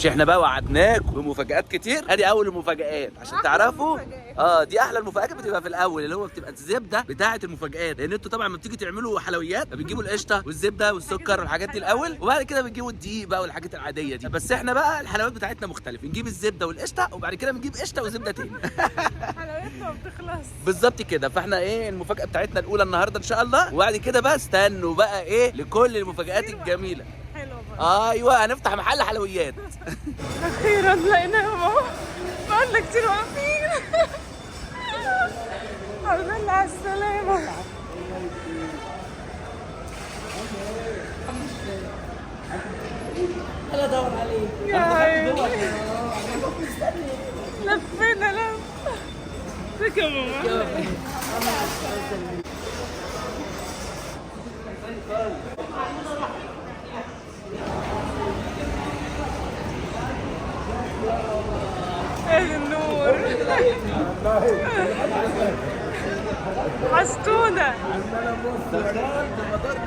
مش احنا بقى وعدناك بمفاجآت كتير؟ ادي اول المفاجآت عشان تعرفوا. دي احلى المفاجآت بتبقى في الاول، اللي هو بتبقى الزبده بتاعه المفاجآت، لان انتوا طبعا لما بتيجوا تعملوا حلويات بتجيبوا القشطه والزبده والسكر والحاجات دي الاول، وبعد كده بتجيبوا الدقيق بقى والحاجات العاديه دي. بس احنا بقى الحلويات بتاعتنا مختلفه، بنجيب الزبده والقشطه وبعد كده بنجيب قشطه وزبده تاني. حلوياتنا ما بتخلص. بالظبط كده. فاحنا ايه المفاجاه بتاعتنا الاولى النهارده ان شاء الله، وبعد كده بقى استنوا بقى ايه لكل المفاجآت الجميله. حلوه بقى. ايوه هنفتح محل حلويات. اخيرا لقيناهم اهو، بقالنا كتير واقفين. الحمد لله على السلامه. انا ادور عليك يا عيني لفينا لف. ازيك يا ماما؟ ايه النور. وحشتونا.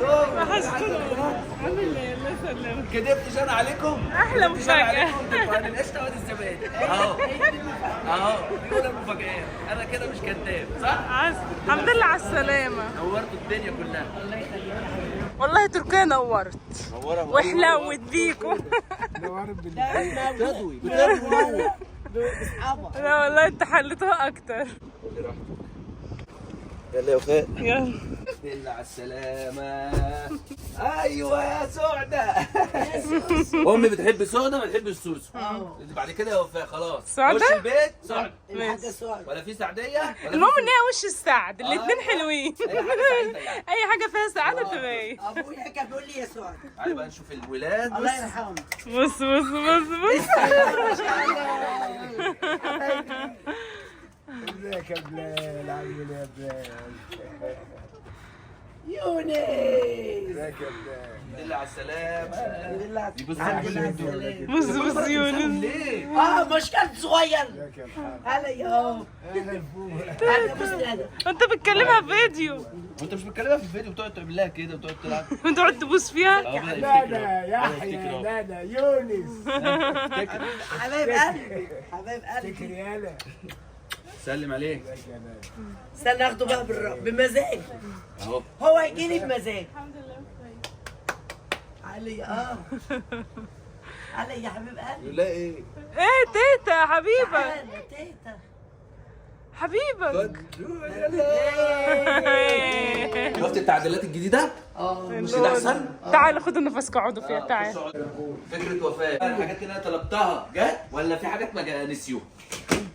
وحشتونا. عامل ايه؟ الله يسلمك. كدبتش انا عليكم؟ احلى مفاجأة. عن القشطه وادي الزبادي اهو دي اولى المفاجآت. انا كده مش كداب صح؟ الحمد لله على السلامة. نورتوا الدنيا كلها. والله تركيا نورت وحلوت بيكم. نورت بالتدوي باصحابها. لا والله انت حلتوها اكتر. يلا يا وفاء. يلا بالله على السلامة. ايوه يا سعدة. امي بتحب سعدة ما بتحبش سوسو. بعد كده يا وفاء خلاص. سعدة؟ خش البيت سعدة. الحاجه سعد ولا في سعدية؟ المهم ان هي وش السعد، الاتنين حلوين. اي حاجة سعيدة يعني. اي حاجة فيها سعادة تبقى. ابويا كان بيقول لي يا سعد تعالى بقى نشوف الولاد. الله يرحمه. بص بص بص بص. ازيك يا بلال؟ عامل ايه يا بلال؟ يونس ازيك يا بلال؟ بالله على السلامة. الحمد لله على السلامة. بص بص يونس. ليه؟ مش كان صغير. ازيك يا محمد؟ هلا يا اهلا بوك. هلا بص هذا انت بتكلمها في فيديو وانت مش بتكلمها في الفيديو بتقعد تعمل لها كده وتقعد تلعب. وتقعد تبوس فيها. لا لا يحيى لا لا يونس حبايب قلبي حبايب قلبي. فكر يالا. سلم عليك. استنى اخده بقى بمزاج. اهو هو هيجي لي بمزاج. علي علي يا حبيب قلبي. لا ايه؟ ايه تيتا حبيبك تعالى تيتا. حبيبك. شفت التعديلات الجديدة؟ مش كده احسن؟ تعالوا خدوا نفسكم اقعدوا فيها. تعال. فكرة وفاء الحاجات اللي انا طلبتها جت ولا في حاجات ما نسيوها؟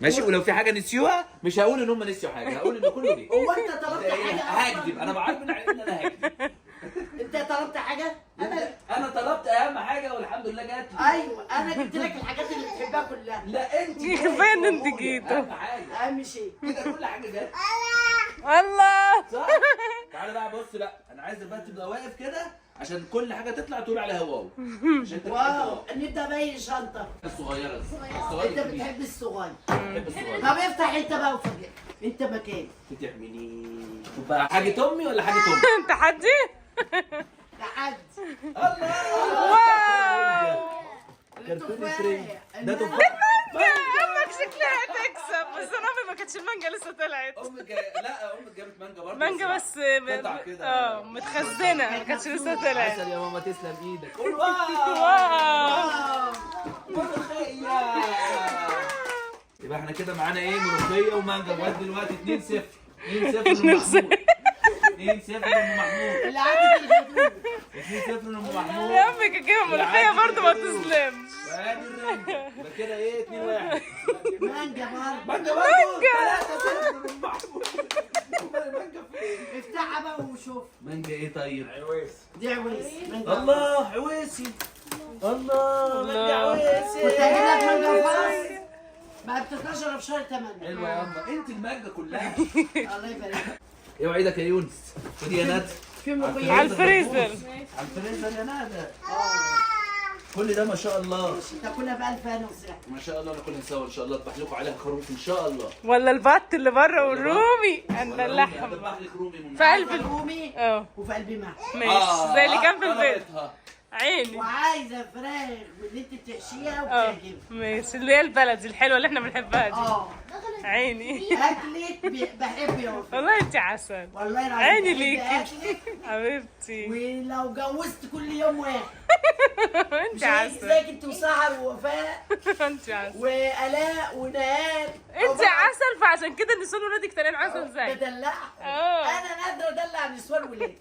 ماشي. ولو في حاجة نسيوها مش هقول ان هم نسيوا حاجة، هقول ان كله جه. هو انت طلبت حاجه؟ هكذب، انا بعرف من ان انا هكذب. انت طلبت حاجه؟ انا طلبت اهم حاجة والحمد لله جت. ايوه انا جبت لك الحاجات اللي بتحبها كلها. لا انت كفايه ان انت جيتوا. اهم حاجة اهم شيء كده كل حاجة جت. الله. صح؟ تعالى بقى بص. لا انا عايزك بقى تبقى واقف كده عشان كل حاجة تطلع تقول عليها واو. عشان انت واو نبدا باي شنطه. الصغيرة انت بتحب الصغير. بحب الصغيرة. طب افتح انت بقى وفاجئ. انت مكان فتح منين؟ شوف بقى حاجة امي ولا حاجة امي؟ تحدي. لحد الله. واو. كرتون فريم ده تفاح. مانجا. امك شكلها هتكسب، بس انا امي ما كانتش المانجا لسه طلعت. لا امك جابت مانجا برضه. مانجا بس قطع كده. متخزنه ما كانتش لسه طلعت. عسل يا ماما تسلم ايدك. قول واو. ملوخية. يبقى احنا كده معانا ايه؟ ملوخية ومانجا لغاية دلوقتي 2-0. 2-0 لأم محمود. 2-0 لأم محمود. اللي عندك الهدوء. 2-0 لأم محمود. يا امي كده ملوخيه برضه ما تظلمش. وادي الرنجة. يبقى كده ايه؟ 2-1. مانجا برضه. مانجا برضه. 3-0 لأم محمود. امال المانجا فين؟ افتحها بقى وشوف. مانجا ايه طيب؟ دي عويس. مانجا الله عويسي. الله مانجا عويسي. كنت هجيب لك مانجا وخلاص. بقى بتتنشر في شهر 8. حلوة يا اما انت المانجا كلها. الله يبارك لك. اوعى ايدك يا يونس. خدي يا ندى. في ملوخية. على الفريزر. على الفريزر يا ندى. كل ده ما شاء الله. تاكلها بألف هنا وصحة. ما شاء الله ناكلها سوا ان شاء الله. اذبح لكم عليها خروف ان شاء الله. ولا البط اللي بره والرومي عند اللحم اذبح لك رومي من في قلب رومي اه وفي قلبي معه. ماشي زي اللي كان في البيت. طلبتها. عيني. وعايزه فراخ من اللي انت بتحشيها وبتعجبك. ماشي، اللي هي البلدي الحلوه اللي احنا بنحبها دي. عيني. اكلك بحب يا وفاء. والله انت عسل. والله العظيم عيني بحب ليكي اكلك. حبيبتي. ولو جوزت كل يوم واحد انت عسل. زيك انت وسحر ووفاء انت عسل. وآلاء ونهاد. انت عسل، فعشان كده النسوان ولادك تانيين عسل زي. بدلعها. اه. انا نادره ادلع نسوان ولادي.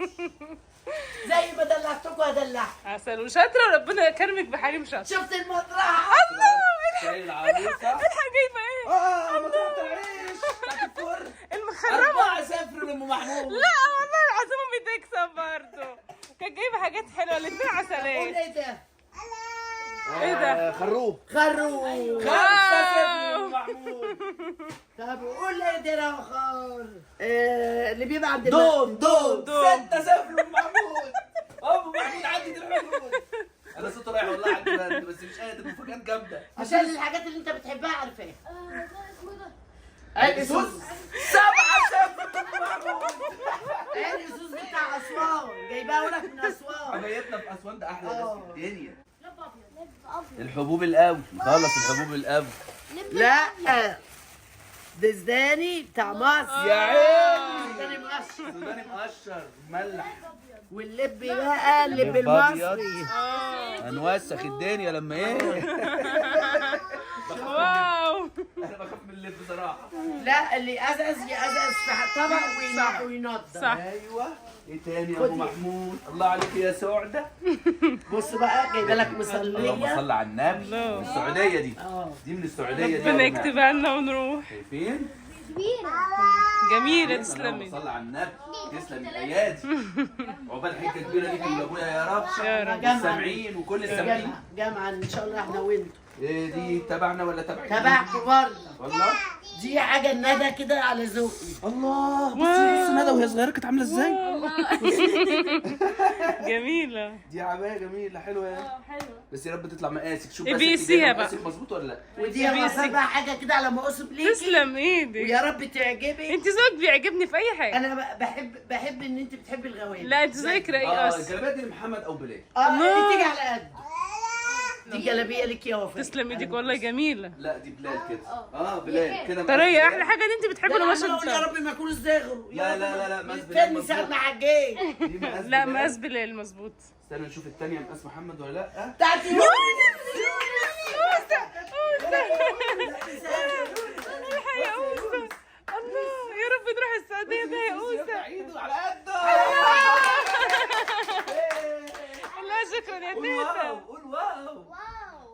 زي ما دلعتكم هدلعها. عسل وشاطره، وربنا يكرمك بحريم شاطر. شفت المطرح؟ شاي العروسه. الحاجه جايبه ايه؟ مطرحة العيش بتاعت الفرن. المخربه. 4-0 لام محمود. لا والله العظيم بتكسب برضه. كانت جايبه حاجات حلوه، الاتنين قول عسلين. ايه ده؟ ايه ده؟ خروف. خروف. 5-0 لام محمود. طب قول ايه ده يا خال؟ اللي بيبقى عند دون 6-0 لام محمود. ابو محمود عدت الحدود. انا صوتي رايح والله على الجبال بس مش قادر، مفاجآت جامده. عشان الحاجات اللي انت بتحبها عارفاها. سوس 7-0 لام محمود. عين السوس بتاع اسوان جايباه لك من اسوان. حبايتنا في اسوان ده احلى ناس في الدنيا. الحبوب القوي، خلص الحبوب القوي. لا دزداني بتاع مصر. يا عيني. دزداني مقشر. سوداني مقشر مملح. واللب بقى اللب المصري. هنوسخ الدنيا لما ايه. واو. انا بخاف من اللب بصراحه. لا اللي يقزقز يقزقز في طبق وينضف. صح. ايوه. ايه تاني يا ابو محمود؟ الله عليك يا سعده. بص بقى جايبه لك اللهم مصليه. صل على النبي. من السعوديه دي. دي من السعوديه دي. ربنا يكتبها لنا ونروح. شايفين؟ جميله، اللهم تسلمي. صل على النبي. تسلم الايادي. عقبال حته كبيره ليك لابويا يا رب. يا رب. السامعين وكل السامعين. جامعه ان شاء الله احنا وانتوا. ايه دي تبعنا ولا تبعك؟ تبعكم برضه. والله. دي حاجه ندى كده على ذوقي. الله بصي ندى وهي صغيره كانت عامله ازاي؟ جميله. دي عبايه جميله حلوه يعني. حلوه بس يا رب تطلع مقاسك. شوف بيسيها بقى. مقاسك مظبوط ولا لا؟ ودي يا بقى حاجه كده على مقصب ليكي. تسلم ايدك. ويا رب تعجبك. انت ذوقك بيعجبني في اي حاجه. انا بحب ان انت بتحبي الغوامق. لا انت ذوقك رقيق اصلا. الجلابيه دي لمحمد او بلال. اللي تيجي على قد. دي جلابيه لك يا وفاء. تسلم ايدك والله جميله. لا دي بلال كده. بلال كده. طريه، احلى حاجه ان انت بتحبي القماشه يا بتاعتها. رب ما يكونوا زغروا. لا لا لا لا مقاس بلال استني ساعه مظبوط. ما حجيت. دي مقاس لا بلال. مقاس بلال مظبوط. استنى نشوف الثانيه مقاس محمد ولا لا. بتاعتي الحق يا اوسه. الله يا رب نروح السعوديه ده يا اوسه. ايده على قده. الله شكرا يا قول تيتا. واو قول واو.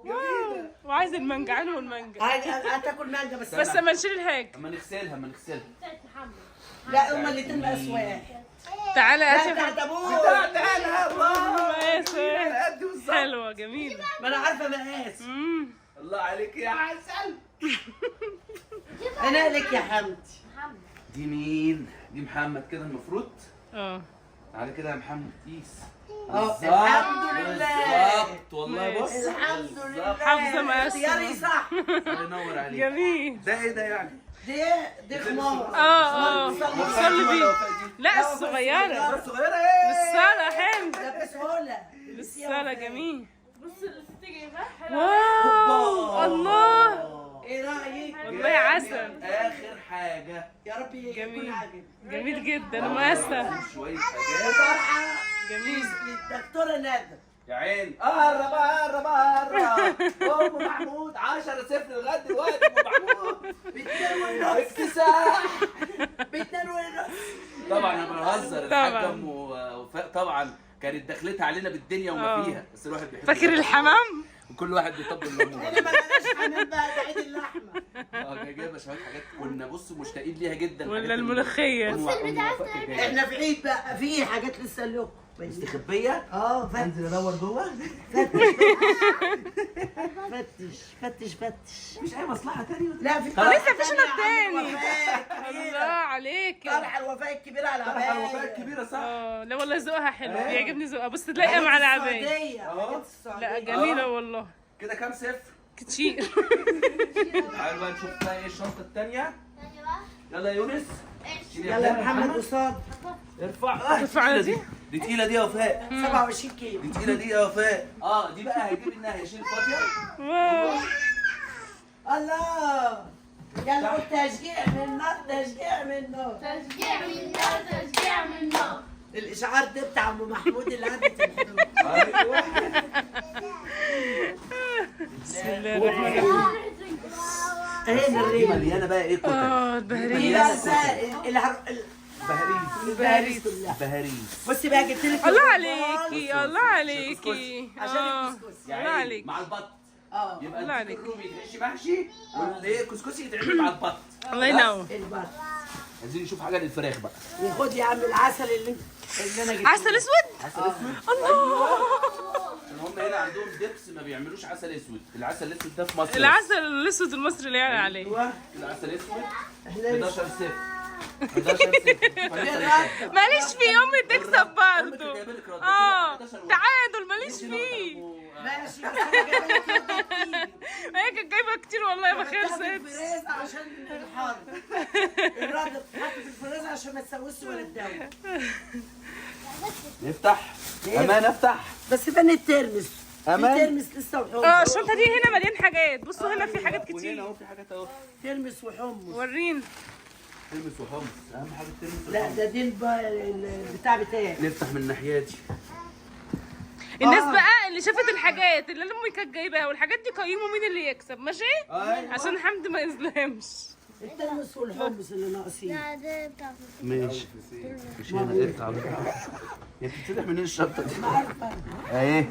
واو. وعايز المانجا، عنه المانجا. هتاكل مانجا بس اما نشيل الحاجه. اما نغسلها. لا هما الاتنين مقاس واحد. تعالى يا لا شيخ. بتاعت ابوك. تعالى مقاس حلوه جميله. ما انا عارفه مقاس. الله عليك يا عسل. انا لك يا حمدي. دي مين؟ دي محمد كده المفروض. تعالى كده يا محمد قيس. الحمد لله. بالظبط والله. بص الحمد لله. حافظه مقاس. اختياري صح. الله ينور عليك. جميل. ده ايه ده يعني؟ دي خمار. صلي بيه. لا الصغيره. الصغيره ايه؟ بالصلاه حمد. ده بسهوله. بالصلاه جميل. واو الله. ايه رايك؟ والله عسل. اخر حاجه. يا رب يكون جميل. عاجبك. جميل جدا ومقاسه. شويه حاجات. فرحه جميل. للدكتوره ندى. يا عين قرب قرب قرب. ام محمود 10-0 لغايه دلوقتي. ام محمود اكتساح. باتنين ونص. طبعا انا بهزر. طبعا. الحاجه ام وفاء طبعا كانت دخلتها علينا بالدنيا وما فيها، بس الواحد بيحب. فاكر الحمام؟ وكل واحد بيطبل لامه. احنا ما لقيناش حمام بقى ده عيد اللحمه. كانت جايبه شويه حاجات كنا بص مشتاقين ليها جدا. ولا الملوخيه. احنا في عيد بقى في حاجات لسه لكم. مستخبيه. فتش. انزل ادور جوه. فتش. مش اي مصلحه تانية. لا في لسه في شنط تاني. الله الله عليك. طرح الوفاء الكبيره على طرح الوفاء العباية. الكبيره صح. لا والله ذوقها حلو، أيوة. بيعجبني ذوقها. بص تلاقيها مع العباية. حاجات السعودية. لا جميلة والله. كده كام 0؟ كتير. تعالوا بقى نشوف بقى ايه الشنطه الثانيه. يلا يا يونس. يلا يا محمد قصاد. ارفع. ترفع دي. دي تقيله دي يا وفاء. 27 كيلو. دي تقيله دي يا وفاء. دي بقى هيجيب انها هيشيل فاضيه. واو. الله. يلا قول تشجيع من النار، تشجيع من النار. تشجيع من النار، تشجيع من النار. الاشعار ده بتاع ام محمود اللي عدت الحدود. ايوه. بسم الله الرحمن الرحيم. اهي دي الريم. مليانه بقى ايه كتل. البهرية. دي بقى بهاريز. كلها. بهاريز. بصي بقى جبت لك الله عليكي، الله عليكي. عشان الكسكسي. الله عليك. مع البط. يبقى الله الديك عليك. الرومي يتعشي محشي واللي الكسكسي يتعمل مع البط. الله ينور. البط. عايزين نشوف حاجه للفراخ بقى. وخد يا عم العسل اللي انا جبته. عسل اسود. عسل اسود. الله. عشان هم هنا عندهم دبس ما بيعملوش عسل اسود. العسل الاسود ده في مصر. العسل الاسود المصري اللي يعني عليه. ايوه. العسل الاسود احنا 11 صفر. 11 صفر. ماليش فيه، امي تكسب برضه. جايبه لك رد. تعادل ماليش فيه. ماشي. بس انا جايبه لك رده كتير. هي كانت جايبه كتير والله ما بحطها في خلصت. الفريز عشان الحر. الرده بتتحط في الفريز عشان ما تسوسش ولا تدوب. نفتح. امان افتح. بس فين الترمس؟ أمان. في ترمس لسه وحمص. الشنطه دي هنا مليان حاجات، بصوا هنا في حاجات وهنا كتير. اهو في حاجات اهو. ترمس وحمص. ورينا. تلمس وحمص. اهم حاجه التلمس لا والحمص. ده دي البتاع بتاعي. نفتح من الناحيه دي. الناس بقى اللي شافت الحاجات اللي امي كانت جايباها والحاجات دي قيموا مين اللي يكسب، ماشي؟ ايوه. عشان حمد ما يظلمش. الترمس والحمص اللي ناقصين. لا ده بتاع ماشي. مش هنا اقطع بقى. هي بتتفتح منين الشنطه دي؟ ما عارفه. اهي.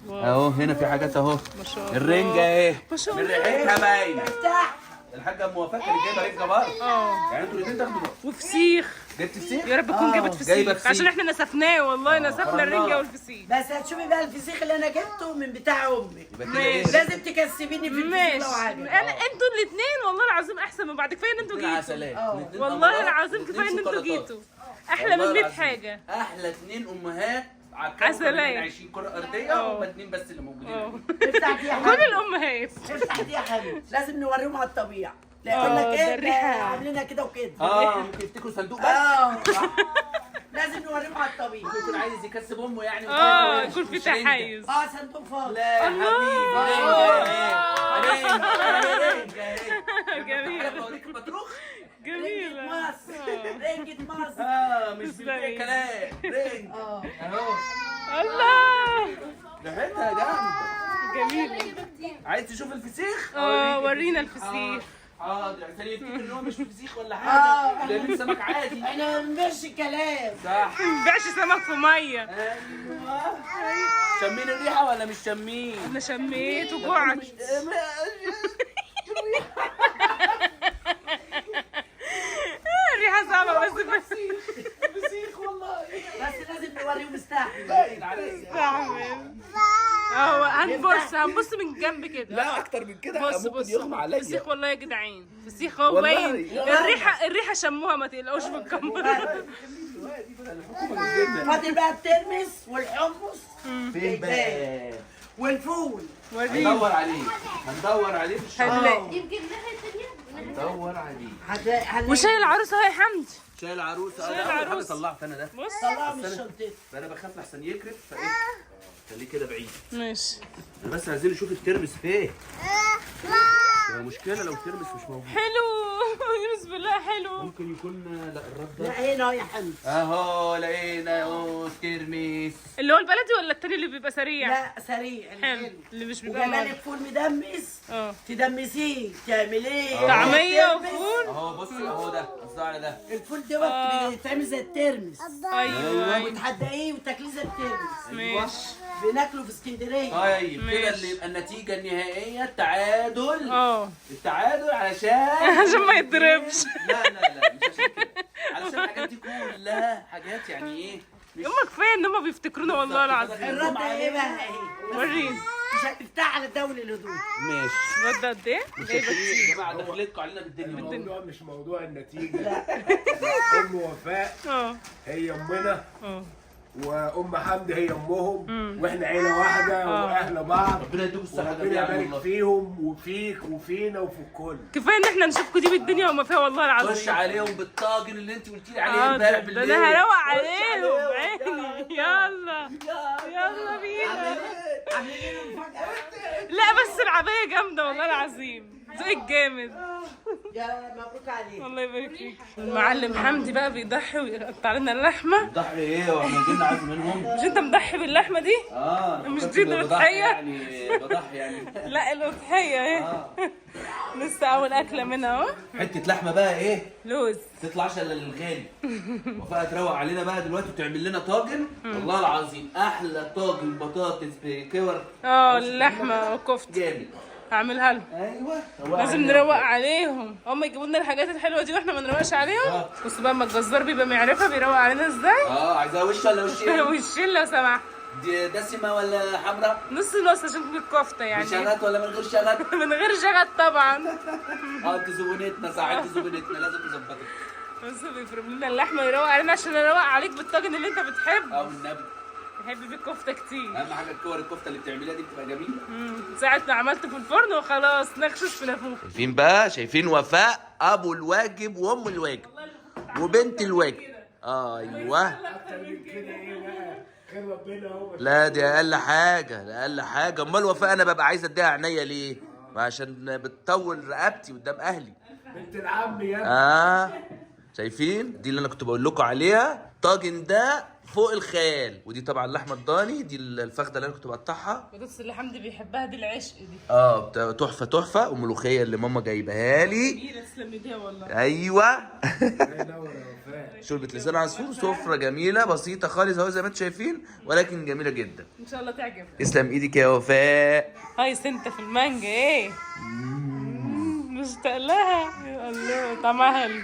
اهو هنا في حاجات اهو. ما شاء الله. الرنجه اهي. ما شاء من الله. ريحتها باينه. افتح. الحاجه ام وفاء كانت جايبه رنجه برضه. يعني انتوا الاثنين تاخدوا. وفسيخ. جبت فسيخ؟ يا رب تكون جابت جايبة فسيخ عشان احنا نسفناه والله، نسفنا الرنجه والفسيخ. بس هتشوفي بقى الفسيخ اللي انا جبته من بتاع امي. يبقى كده ماشي. ايه؟ لازم تكسبيني في الفسيخ ماشي. لو عجبك. انتوا الاثنين والله العظيم احسن من بعض، كفايه ان انتوا اتنين جيتوا. عسلات. الاتنين والله أمراض، العظيم الاتنين كفايه ان انتوا شوكولاتات. جيتوا. احلى من والله 100 العظيم. حاجه. احلى اتنين امهات على عسلية. 20 كره ارضيه هم اتنين بس اللي موجودين. افتح دي يا كل حبيبي. الامهات. افتح دي يا حبيبي. لازم نوريهم على الطبيعه. لا يقول لك ده ايه الريحة. ده عاملينها كده وكده. ممكن يفتكروا صندوق بس. لازم نوريهم على الطبيعه. ممكن يكون عايز يكسب امه يعني. يكون في مش رنجة. تحيز. صندوق فاضي. لا يا حبيبي. جميل. بوريك البطروخ. رنجة جميلة. مصر. رنجة مصر. مش تسلمي. بتبيع كلام رنج. اهو الله ريحتها جامده. جميلة. عايز تشوف الفسيخ؟ ورينا الفسيخ. حاضر عشان يفتكر ان هو مش فسيخ ولا حاجه. ده سمك عادي. احنا ما بنبيعش كلام. صح. ما بيبيعش سمك في ميه. ايوه. شامين الريحه ولا مش شامين؟ انا شميت وجوعت. الريحة صعبة بس فسيخ والله. بس لازم نوريهم استحمل. باين عليا. استعمل. هنبص من جنب كده. لا اكتر من كده بص ممكن يغمى عليا. فسيخ والله يا جدعان، فسيخ هو والله. باين. الريحة شموها، ما تقلقوش في الكاميرا. فاضل بقى الترمس والحمص فين بقى؟ والفول. ورينا. هندور عليه في الشارع. هنلاقي. يمكن الناحية التانية. هندور عليه. وشاي العروسة اهو يا حمدي. شاي العروسه. شاي اول حاجه العروسة. طلعت انا ده. بص. طلعه من شنطتي. فانا بخاف لحسن يكرف فايه خليه كده بعيد. ماشي. احنا بس عايزين نشوف الترمس فين. هي مشكله لو الترمس مش موجود. حلو. يونس بالله حلو. ممكن يكون لا الرد لا ده. هنا اهو يا حمد. اهو لقينا اهو الترمس. اللي هو البلدي ولا التاني اللي بيبقى سريع؟ لا سريع حلو. الحلو. اللي مش بيبقى وكمان مالح. الفول مدمس. اه. تدمسيه تعمليه. طعمية الترمس. وفول. اهو بصي اهو ده قصدي على ده. الفول دوت بيتعمل زي الترمس. ايوه ايوه. وتحدقيه وتاكليه زي الترمس. ماشي. بناكله في اسكندريه. طيب كده ماشي. اللي يبقى النتيجه النهائيه التعادل. التعادل علشان عشان ما يتضربش. لا مش عشان كده. علشان الحاجات دي كلها حاجات يعني ايه مش هم كفايه ان هم بيفتكرونا والله العظيم. الرد ايه بقى ايه؟ وريني مش هتفتح على دول الهدوء. ماشي. الواد قد ايه؟ جايبه يا جماعه دخلتكم علينا بالدنيا. الموضوع مش موضوع النتيجة. أم وفاء هي أمنا وام حمدي هي امهم، واحنا عيله واحده واهل بعض. ربنا يديكم الصحه وربنا جميعا يبارك والله. فيهم وفيك وفينا وفي الكل. كفايه ان احنا نشوفكم دي بالدنيا وما فيها والله العظيم. خش عليهم بالطاجن اللي انت قلتي لي عليه امبارح ده بالليل. انا هروق خش عليهم عيني. يلا يلا بينا. عاملين لنا مفاجأة. لا بس العبايه جامده والله العظيم، ذوقك جامد. يا مبروك عليك. الله يبارك فيك. المعلم حمدي بقى بيضحي ويقطع لنا اللحمه. ضحي ايه واحنا جبنا عزم منهم؟ مش انت مضحي باللحمه دي؟ مش دي الأضحية؟ يعني بضحي يعني. لا الاضحيه اهي. لسه اول اكله منها اهو. حته لحمه بقى ايه؟ لوز. تطلعش الا للغالي. وفاء تروق علينا بقى دلوقتي وتعمل لنا طاجن والله العظيم احلى طاجن بطاطس بكور. اللحمه وكفته جامد. هعملها لهم. ايوه لازم نروق عليهم، هم يجيبوا لنا الحاجات الحلوه دي واحنا ما نروقش عليهم. بصوا بقى اما الجزار بيبقى معرفه بيروق علينا ازاي. عايزاها وش ولا وش ايه؟ وشين لو سمحت. دي دسمه ولا حمراء؟ نص نص عشان بالكفته يعني. بشغط ولا من غير شغط؟ من غير شغط طبعا. انت زبونتنا صح، انت زبونتنا لازم نظبطك. بس بيفرم لنا اللحمه ويروق علينا عشان نروق عليك بالطاجن اللي انت بتحبه. والنبي بحب فيه الكفته كتير. اهم حاجه الكور الكفته اللي بتعمليها دي بتبقى جميله. ساعة ما عملته في الفرن وخلاص نخشش في نافوخ. شايفين بقى؟ شايفين وفاء ابو الواجب وام الواجب وبنت الواجب. ايوه. اكتر من كده ايه بقى؟ خير ربنا هو. لا دي اقل حاجه، ده اقل حاجه. امال وفاء انا ببقى عايز اديها عينيا ليه؟ عشان بتطول رقبتي قدام اهلي. بنت العم يا شايفين؟ دي اللي انا كنت بقول لكم عليها. الطاجن ده فوق الخيال. ودي طبعا اللحمه الضاني، دي الفخده اللي انا كنت بقطعها. بطاطس اللي حمدي بيحبها دي العشق دي. تحفه تحفه. وملوخيه اللي ماما جايبها لي. جميله تسلم ايديها والله. ايوه. ينور يا وفاء. شوربه لسان عصفور. سفره جميله بسيطه خالص اهو زي ما انتم شايفين، ولكن جميله جدا. ان شاء الله تعجبك. تسلم ايدك يا وفاء. هاي سنت في المانجا ايه؟ مشتاق لها. يا الله طعمها حلو.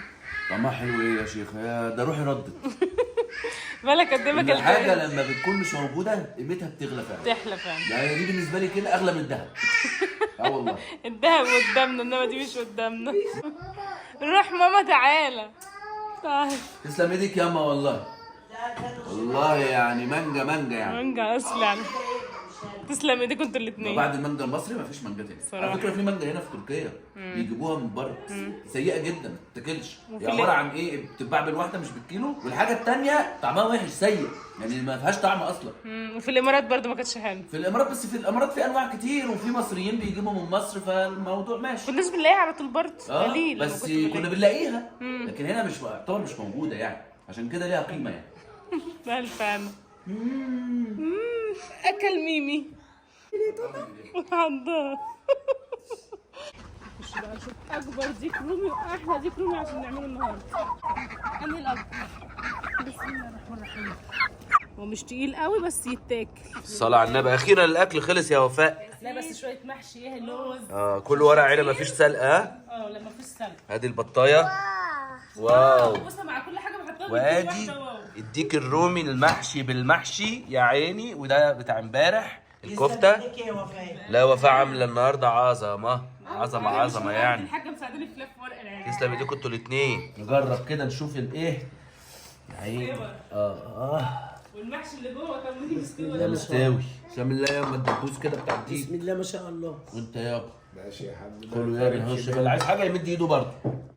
طعمها حلو ايه يا شيخ؟ ده روحي ردت. بالك قدامك الحاجه لما بتكون مش موجوده قيمتها بتغلى فعلا. تحلى فعلا. يعني دي بالنسبه لي كده اغلى من الذهب. والله. الدهب قدامنا انما دي مش قدامنا. روح ماما تعالى. تعالى. تسلم ايدك ياما والله. والله يعني مانجا يعني. مانجا اصلي يعني. تسلم ايديكم انتوا الاثنين. بعد المانجا المصري مفيش مانجا تاني. على فكره في مانجا هنا في تركيا بيجيبوها من بره سيئه جدا ما بتتاكلش. هي عباره عن ايه؟ بتتباع بالواحده مش بالكيلو، والحاجه الثانيه طعمها وحش سيء يعني ما فيهاش طعم اصلا. وفي الامارات برضو ما كانتش حلوه. في الامارات، بس في الامارات في انواع كتير وفي مصريين بيجيبوا من مصر فالموضوع ماشي. كناش بنلاقيها على طول برضه قليل. بس كنا بنلاقيها لكن هنا مش يعتبر مش موجوده يعني، عشان كده ليها قيمه يعني. ألف أنا. أكل ميمي. عضها. خش بقى نشوف أكبر ديك رومي وأحلى ديك رومي عشان نعمله النهاردة. أنهي الأكبر؟ بسم الله الرحمن الرحيم. هو مش تقيل قوي بس يتاكل. الصلاة على النبي. أخيرا الأكل خلص يا وفاء. لا بس شوية محشي ايه لوز. كل ورق عنب مفيش سلقة. لا مفيش سلقة. ادي البطاية. واو. بص مع كل حاجة بحطها. وادي الديك الرومي المحشي بالمحشي يا عيني، وده بتاع امبارح الكفتة. لا وفاء عاملة النهاردة عظمة يعني. الحاجة مساعداني في لف ورق العنب. تسلم ايديكم انتوا الاتنين. نجرب كده نشوف الايه يا عيني. والمحشي اللي جوه كان مستوي. ده مستوي. بسم الله يابا الدبوس كده بتاع الديك. بسم الله ما شاء الله. وانت يابا ماشي يا حبيبي. كله يا بنهش. اللي عايز حاجة يمد ايده برضه.